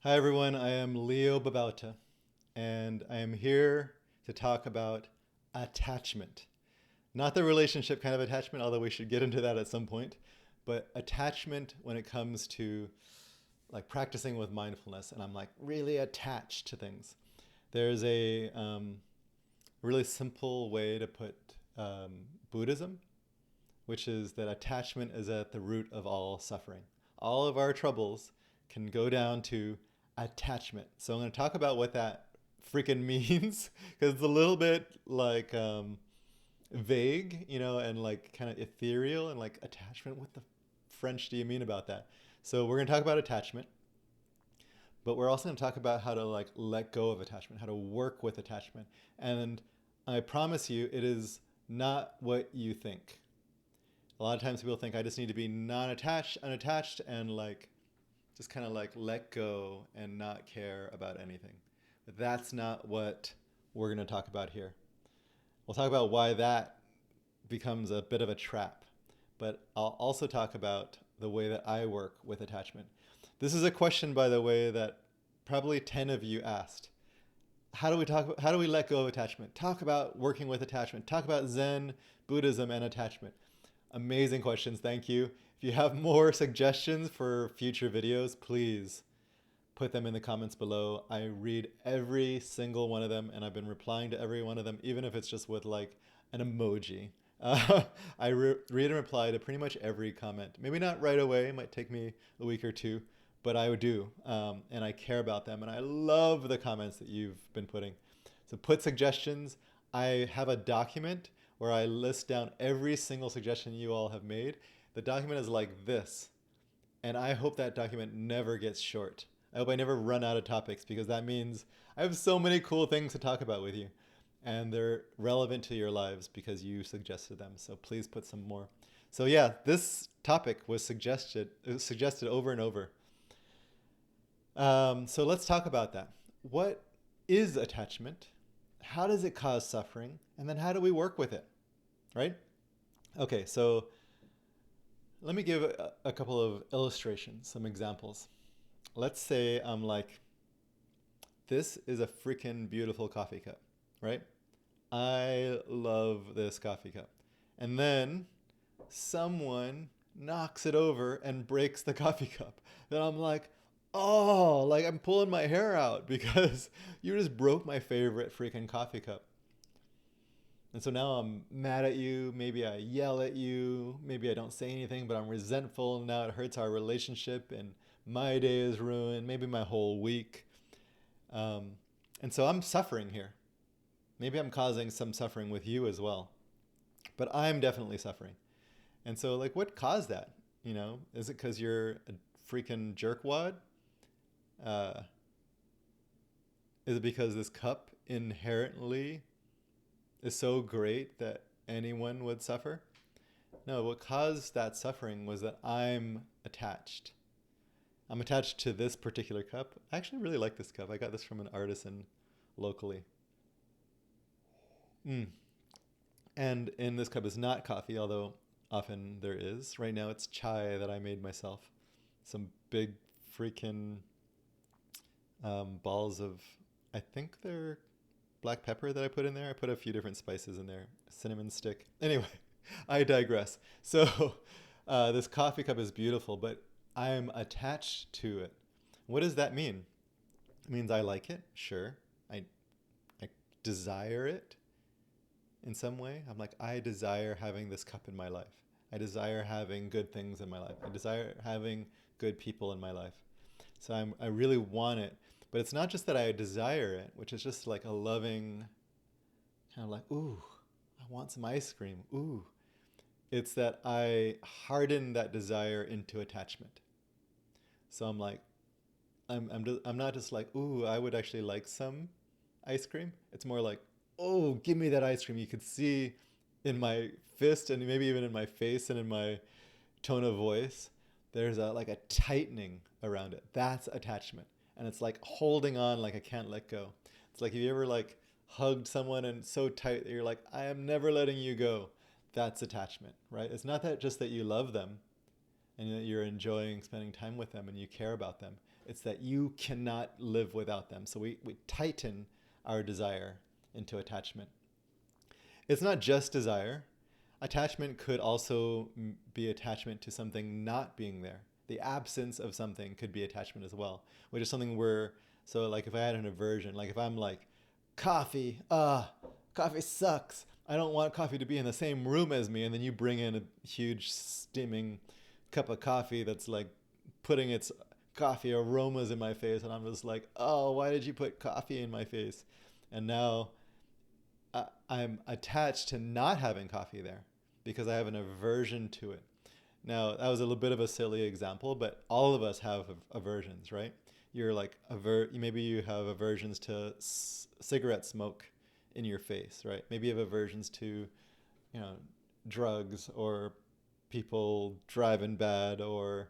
Hi everyone, I am Leo Babauta, and I am here to talk about attachment. Not the relationship kind of attachment, although we should get into that at some point, but attachment when it comes to like practicing with mindfulness, and I'm like really attached to things. There's a really simple way to put Buddhism, which is that attachment is at the root of all suffering. All of our troubles can go down to attachment. So I'm going to talk about what that freaking means because it's a little bit like vague, and like kind of ethereal and like attachment. What the French do you mean about that? So we're going to talk about attachment, but we're also going to talk about how to like let go of attachment, how to work with attachment. And I promise you, it is not what you think. A lot of times people think I just need to be non-attached, unattached, and like just kind of like let go and not care about anything. But that's not what we're going to talk about here. We'll talk about why that becomes a bit of a trap. But I'll also talk about the way that I work with attachment. This is a question, by the way, that probably 10 of you asked. How do we let go of attachment? Talk about working with attachment. Talk about Zen, Buddhism, and attachment. Amazing questions. Thank you. If you have more suggestions for future videos, please put them in the comments below. I read every single one of them, and I've been replying to every one of them, even if it's just with like an emoji. I read and reply to pretty much every comment. Maybe not right away. It might take me a week or two, but I do. And I care about them, and I love the comments that you've been putting. So put suggestions. I have a document where I list down every single suggestion you all have made. The document is like this, and I hope that document never gets short. I hope I never run out of topics because that means I have so many cool things to talk about with you, and they're relevant to your lives because you suggested them. So please put some more. So yeah, this topic was suggested over and over. So let's talk about that. What is attachment? How does it cause suffering? And then how do we work with it? Right? Okay, so let me give a couple of illustrations, some examples. Let's say I'm like, this is a freaking beautiful coffee cup, right? I love this coffee cup. And then someone knocks it over and breaks the coffee cup. Then I'm like, oh, like I'm pulling my hair out because you just broke my favorite freaking coffee cup. And so now I'm mad at you. Maybe I yell at you. Maybe I don't say anything, but I'm resentful. Now it hurts our relationship and my day is ruined. Maybe my whole week. Um, and so I'm suffering here. Maybe I'm causing some suffering with you as well. But I'm definitely suffering. And so, like, what caused that? Is it because you're a freaking jerkwad? Uh, is it because this cup inherently is so great that anyone would suffer? No, what caused that suffering was that I'm attached. I'm attached to this particular cup. I actually really like this cup. I got this from an artisan locally. Mm. And in this cup is not coffee, although often there is. Right now it's chai that I made myself. Some big freaking balls of, I think they're black pepper that I put in there. I put a few different spices in there, cinnamon stick. Anyway, I digress. So this coffee cup is beautiful, but I'm attached to it. What does that mean? It means I like it, sure. I desire it in some way. I'm like, I desire having this cup in my life. I desire having good things in my life. I desire having good people in my life. So I really want it. But it's not just that I desire it, which is just like a loving kind of like, ooh, I want some ice cream. Ooh. It's that I harden that desire into attachment. So I'm like, I'm not just like, ooh, I would actually like some ice cream. It's more like, oh, give me that ice cream. You could see in my fist and maybe even in my face and in my tone of voice, there's like a tightening around it. That's attachment. And it's like holding on like I can't let go. It's like, have you ever like hugged someone and so tight that you're like, I am never letting you go? That's attachment, right? It's not that just that you love them and that you're enjoying spending time with them and you care about them. It's that you cannot live without them. So we tighten our desire into attachment. It's not just desire. Attachment could also be attachment to something not being there. The absence of something could be attachment as well, which is something where, so like if I had an aversion, like if I'm like, coffee, coffee sucks. I don't want coffee to be in the same room as me. And then you bring in a huge steaming cup of coffee that's like putting its coffee aromas in my face. And I'm just like, oh, why did you put coffee in my face? And now I'm attached to not having coffee there because I have an aversion to it. Now, that was a little bit of a silly example, but all of us have aversions, right? You're like, maybe you have aversions to cigarette smoke in your face, right? Maybe you have aversions to, drugs or people driving bad or,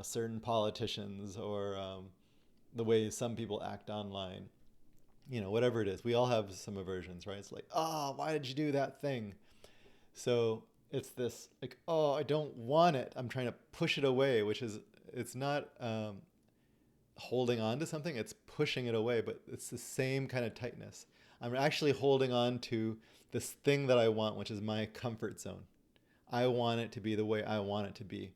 certain politicians or the way some people act online. Whatever it is, we all have some aversions, right? It's like, oh, why did you do that thing? So it's this like, oh, I don't want it. I'm trying to push it away, which is, it's not holding on to something, it's pushing it away, but it's the same kind of tightness. I'm actually holding on to this thing that I want, which is my comfort zone. I want it to be the way I want it to be.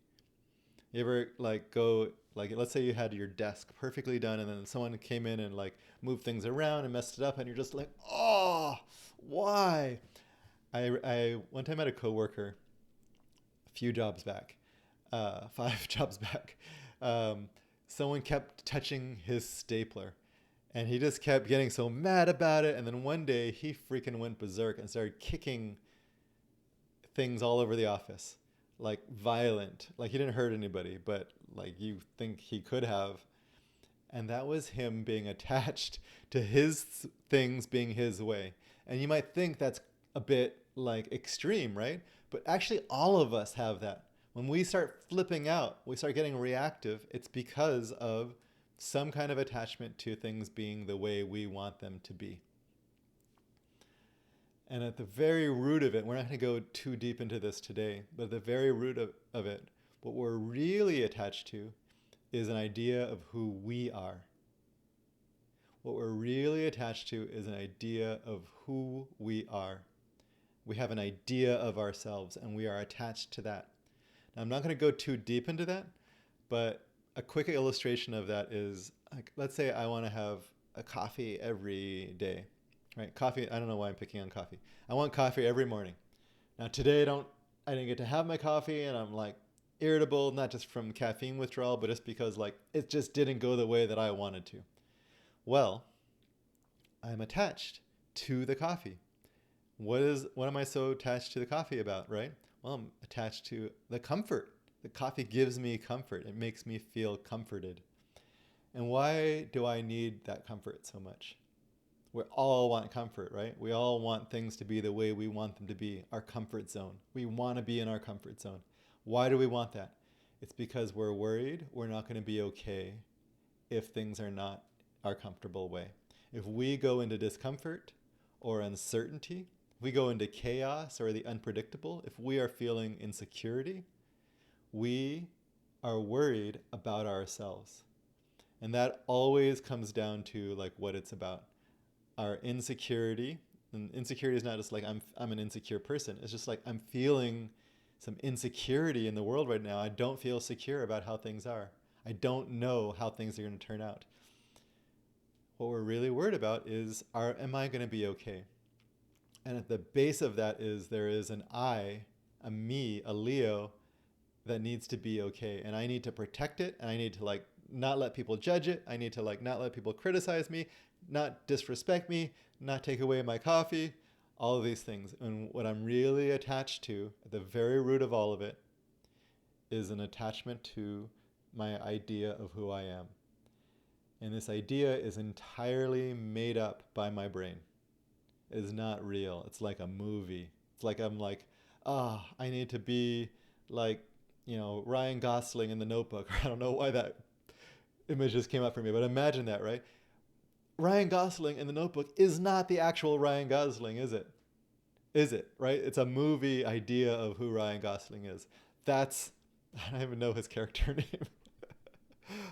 You ever like go, like let's say you had your desk perfectly done and then someone came in and like moved things around and messed it up and you're just like, oh, why? I one time had a coworker a few jobs back, 5 jobs back. Someone kept touching his stapler and he just kept getting so mad about it. And then one day he freaking went berserk and started kicking things all over the office, like violent. Like he didn't hurt anybody, but like you think he could have. And that was him being attached to his things being his way. And you might think that's a bit like extreme, right? But actually all of us have that. When we start flipping out, we start getting reactive, it's because of some kind of attachment to things being the way we want them to be. And at the very root of it, we're not going to go too deep into this today, but at the very root of it, what we're really attached to is an idea of who we are. What we're really attached to is an idea of who we are. We have an idea of ourselves and we are attached to that. Now, I'm not going to go too deep into that, but a quick illustration of that is, like, let's say I want to have a coffee every day, right? Coffee, I don't know why I'm picking on coffee. I want coffee every morning. Now today I didn't get to have my coffee and I'm like irritable, not just from caffeine withdrawal, but just because like it just didn't go the way that I wanted to. Well, I'm attached to the coffee. What am I so attached to the coffee about, right? Well, I'm attached to the comfort. The coffee gives me comfort. It makes me feel comforted. And why do I need that comfort so much? We all want comfort, right? We all want things to be the way we want them to be, our comfort zone. We want to be in our comfort zone. Why do we want that? It's because we're worried we're not going to be okay if things are not our comfortable way. If we go into discomfort or uncertainty, if we go into chaos or the unpredictable, if we are feeling insecurity, we are worried about ourselves. And that always comes down to like what it's about. Our insecurity, and insecurity is not just like I'm an insecure person. It's just like I'm feeling some insecurity in the world right now. I don't feel secure about how things are. I don't know how things are going to turn out. What we're really worried about is, am I going to be okay? And at the base of that is there is an I, a me, a Leo that needs to be okay. And I need to protect it. And I need to like not let people judge it. I need to like not let people criticize me, not disrespect me, not take away my coffee, all of these things. And what I'm really attached to at the very root of all of it is an attachment to my idea of who I am. And this idea is entirely made up by my brain. It is not real. It's like a movie. It's like I'm like, I need to be like, Ryan Gosling in The Notebook. I don't know why that image just came up for me, but imagine that, right? Ryan Gosling in The Notebook is not the actual Ryan Gosling, is it? Is it, right? It's a movie idea of who Ryan Gosling is. I don't even know his character name.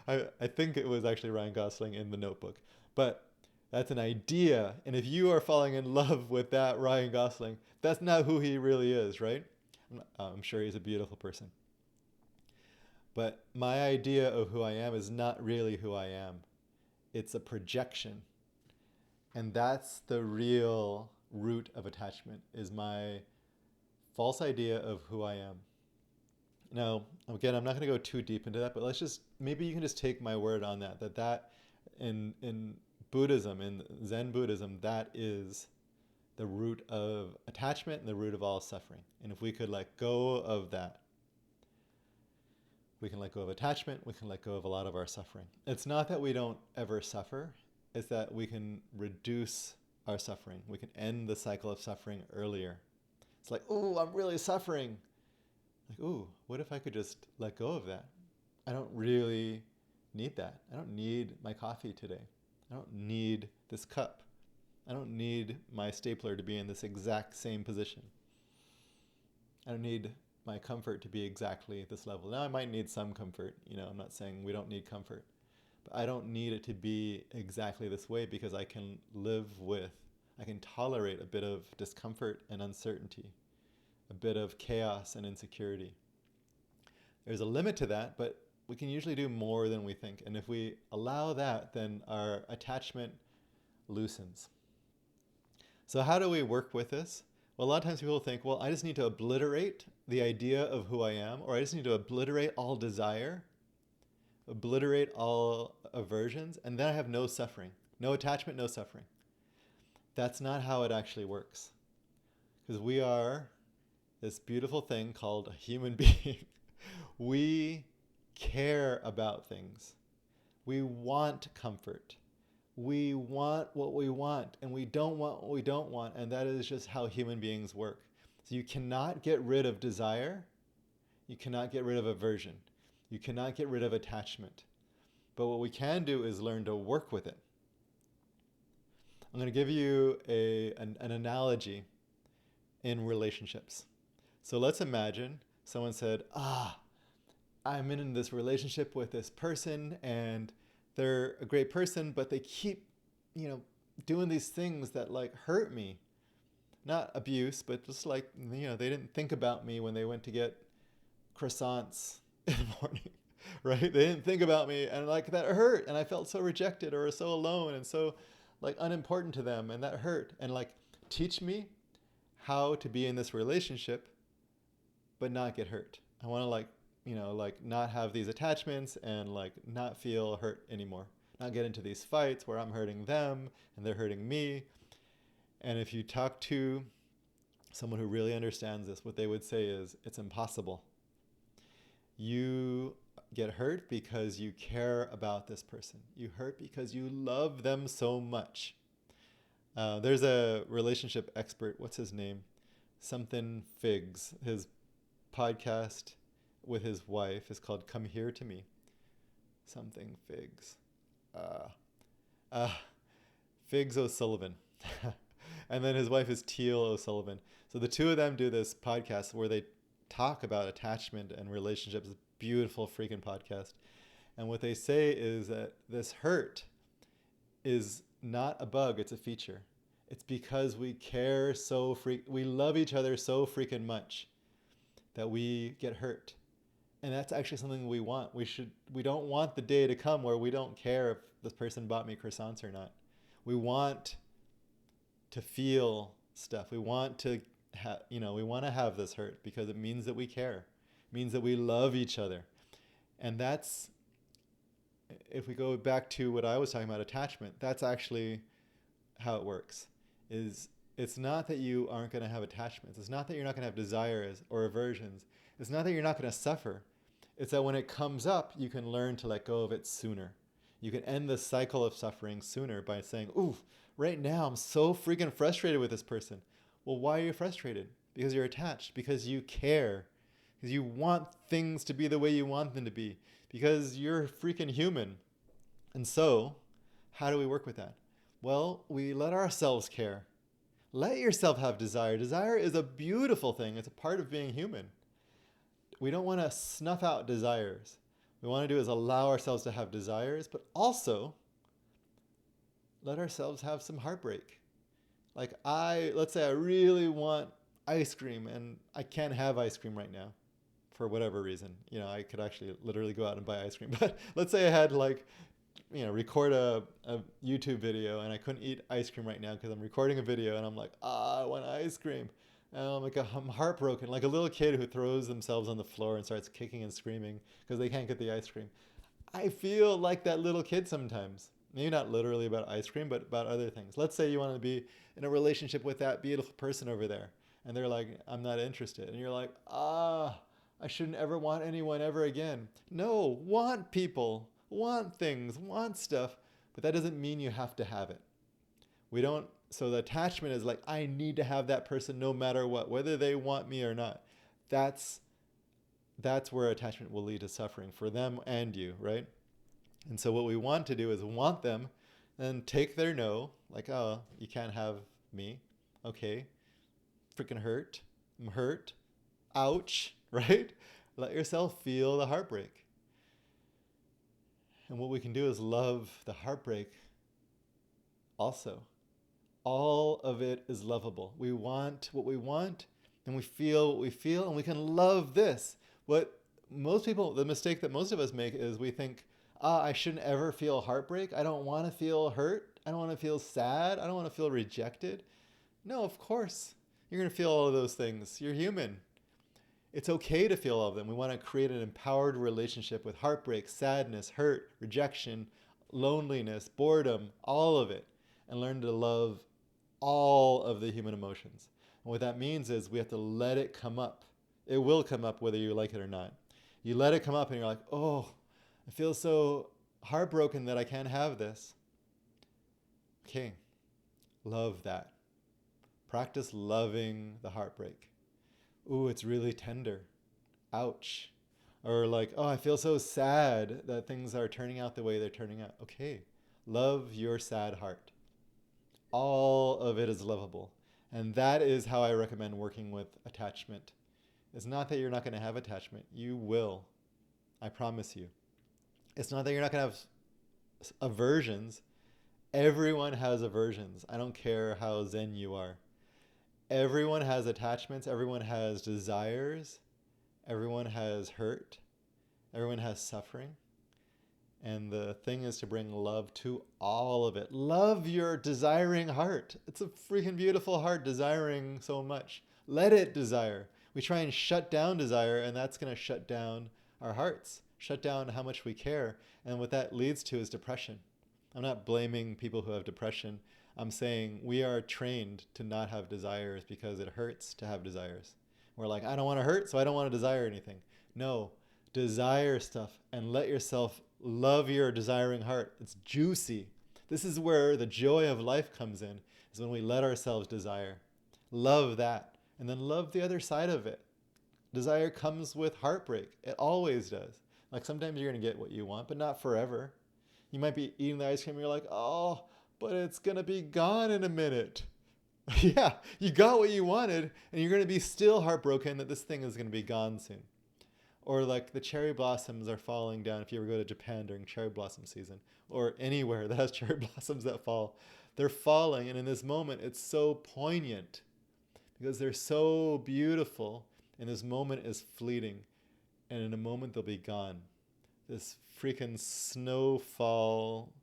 I think it was actually Ryan Gosling in The Notebook. But that's an idea. And if you are falling in love with that Ryan Gosling, that's not who he really is, right? I'm sure he's a beautiful person. But my idea of who I am is not really who I am. It's a projection. And that's the real root of attachment, is my false idea of who I am. Now, again, I'm not going to go too deep into that, but maybe you can just take my word on that in Buddhism, in Zen Buddhism, that is the root of attachment and the root of all suffering. And if we could let go of that, we can let go of attachment, we can let go of a lot of our suffering. It's not that we don't ever suffer, it's that we can reduce our suffering. We can end the cycle of suffering earlier. It's like, oh, I'm really suffering. Like, ooh, what if I could just let go of that? I don't really need that. I don't need my coffee today. I don't need this cup. I don't need my stapler to be in this exact same position. I don't need my comfort to be exactly at this level. Now I might need some comfort. I'm not saying we don't need comfort. But I don't need it to be exactly this way, because I can I can tolerate a bit of discomfort and uncertainty, a bit of chaos and insecurity. There's a limit to that, but we can usually do more than we think. And if we allow that, then our attachment loosens. So how do we work with this? Well, a lot of times people think, well, I just need to obliterate the idea of who I am, or I just need to obliterate all desire, obliterate all aversions, and then I have no suffering. No attachment, no suffering. That's not how it actually works. Because we are this beautiful thing called a human being. We care about things. We want comfort. We want what we want, and we don't want what we don't want, and that is just how human beings work. So you cannot get rid of desire. You cannot get rid of aversion. You cannot get rid of attachment. But what we can do is learn to work with it. I'm going to give you an analogy in relationships. So let's imagine someone said, I'm in this relationship with this person, and they're a great person, but they keep, doing these things that hurt me. Not abuse, but just they didn't think about me when they went to get croissants in the morning, right? They didn't think about me, and that hurt, and I felt so rejected or so alone and so unimportant to them, and that hurt. And teach me how to be in this relationship but not get hurt. I want to not have these attachments and not feel hurt anymore. Not get into these fights where I'm hurting them and they're hurting me. And if you talk to someone who really understands this, what they would say is, it's impossible. You get hurt because you care about this person. You hurt because you love them so much. There's a relationship expert, what's his name? Something Figs. His podcast with his wife is called Come Here to Me. Something Figs. Figs O'Sullivan. And then his wife is Teal O'Sullivan. So the two of them do this podcast where they talk about attachment and relationships. It's a beautiful freaking podcast. And what they say is that this hurt is not a bug, it's a feature. It's because we care we love each other so freaking much that we get hurt. And that's actually something we want. We don't want the day to come where we don't care if this person bought me croissants or not. We want to feel stuff. We want to have this hurt because it means that we care. It means that we love each other. And that's, if we go back to what I was talking about, attachment, that's actually how it works. It's not that you aren't going to have attachments. It's not that you're not going to have desires or aversions. It's not that you're not going to suffer. It's that when it comes up, you can learn to let go of it sooner. You can end the cycle of suffering sooner by saying, ooh, right now I'm so freaking frustrated with this person. Well, why are you frustrated? Because you're attached. Because you care. Because you want things to be the way you want them to be. Because you're freaking human. And so, how do we work with that? Well, we let ourselves care. Let yourself have desire. Desire is a beautiful thing. It's a part of being human. We don't want to snuff out desires. we want to do is allow ourselves to have desires, but also let ourselves have some heartbreak. Like let's say I really want ice cream and I can't have ice cream right now for whatever reason. I could actually literally go out and buy ice cream. But let's say I had record a YouTube video and I couldn't eat ice cream right now because I'm recording a video and I'm like, I want ice cream. And I'm heartbroken, like a little kid who throws themselves on the floor and starts kicking and screaming because they can't get the ice cream. I feel like that little kid sometimes. Maybe not literally about ice cream, but about other things. Let's say you want to be in a relationship with that beautiful person over there, and they're like, I'm not interested. And you're like, I shouldn't ever want anyone ever again. No, want people, want things, want stuff, but that doesn't mean you have to have it. We don't, so the attachment is like, I need to have that person no matter what, whether they want me or not. That's where attachment will lead to suffering for them and you, right? And so what we want to do is want them and take their no, like, oh, you can't have me. Okay. Freaking hurt. I'm hurt. Ouch, right? Let yourself feel the heartbreak. And what we can do is love the heartbreak also. All of it is lovable. We want what we want, and we feel what we feel, and we can love this. The mistake that most of us make is we think, I shouldn't ever feel heartbreak. I don't want to feel hurt. I don't want to feel sad. I don't want to feel rejected. No, of course. You're going to feel all of those things. You're human. It's okay to feel all of them. We want to create an empowered relationship with heartbreak, sadness, hurt, rejection, loneliness, boredom, all of it, and learn to love all of the human emotions. And what that means is we have to let it come up. It will come up whether you like it or not. You let it come up and you're like, oh, I feel so heartbroken that I can't have this. Okay, love that. Practice loving the heartbreak. Ooh, it's really tender. Ouch. Or like, oh, I feel so sad that things are turning out the way they're turning out. Okay, love your sad heart. All of it is lovable. And that is how I recommend working with attachment. It's not that you're not going to have attachment. You will. I promise you. It's not that you're not going to have aversions. Everyone has aversions. I don't care how zen you are. Everyone has attachments. Everyone has desires. Everyone has hurt. Everyone has suffering. And the thing is to bring love to all of it. Love your desiring heart. It's a freaking beautiful heart desiring so much. Let it desire. We try and shut down desire, and that's going to shut down our hearts, shut down how much we care. And what that leads to is depression. I'm not blaming people who have depression. I'm saying we are trained to not have desires because it hurts to have desires. We're like, I don't want to hurt, so I don't want to desire anything. No, desire stuff and let yourself love your desiring heart. It's juicy. This is where the joy of life comes in, is when we let ourselves desire. Love that. And then love the other side of it. Desire comes with heartbreak. It always does. Like sometimes you're going to get what you want, but not forever. You might be eating the ice cream and you're like, oh, but it's going to be gone in a minute. Yeah, you got what you wanted and you're going to be still heartbroken that this thing is going to be gone soon. Or like the cherry blossoms are falling down if you ever go to Japan during cherry blossom season, or anywhere that has cherry blossoms that fall. They're falling, and in this moment it's so poignant because they're so beautiful, and this moment is fleeting, and in a moment they'll be gone. This freaking snowfall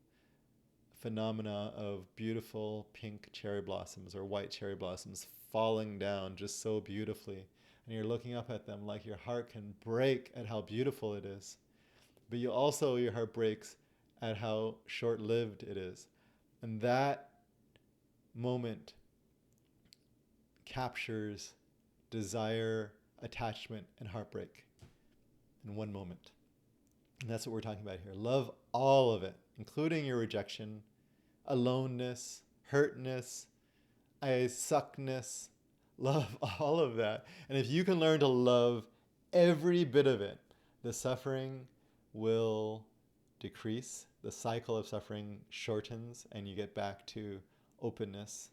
phenomena of beautiful pink cherry blossoms or white cherry blossoms falling down just so beautifully. And you're looking up at them like your heart can break at how beautiful it is. But your heart breaks at how short-lived it is. And that moment captures desire, attachment, and heartbreak in one moment. And that's what we're talking about here. Love all of it, including your rejection, aloneness, hurtness, I suckness. Love all of that. And if you can learn to love every bit of it, the suffering will decrease. The cycle of suffering shortens and you get back to openness.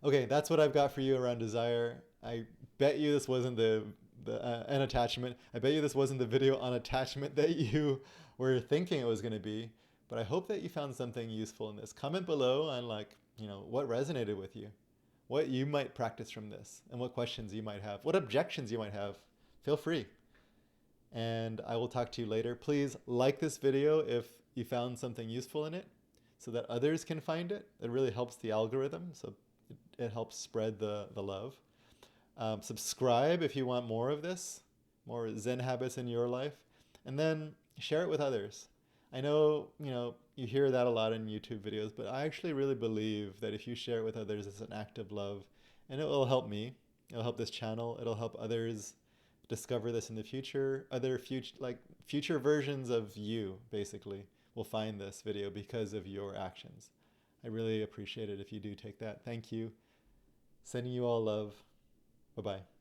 Okay, that's what I've got for you around desire. I bet you this wasn't the an attachment. I bet you this wasn't the video on attachment that you were thinking it was going to be, but I hope that you found something useful in this. Comment below on what resonated with you, what you might practice from this, and what questions you might have, what objections you might have. Feel free. And I will talk to you later. Please like this video if you found something useful in it so that others can find it. It really helps the algorithm, so it helps spread the love. Subscribe if you want more of this, more Zen habits in your life, and then share it with others. I know, you hear that a lot in YouTube videos, but I actually really believe that if you share it with others, it's an act of love, and it will help me. It'll help this channel. It'll help others discover this in the future. Future versions of you, basically, will find this video because of your actions. I really appreciate it if you do take that. Thank you. Sending you all love. Bye-bye.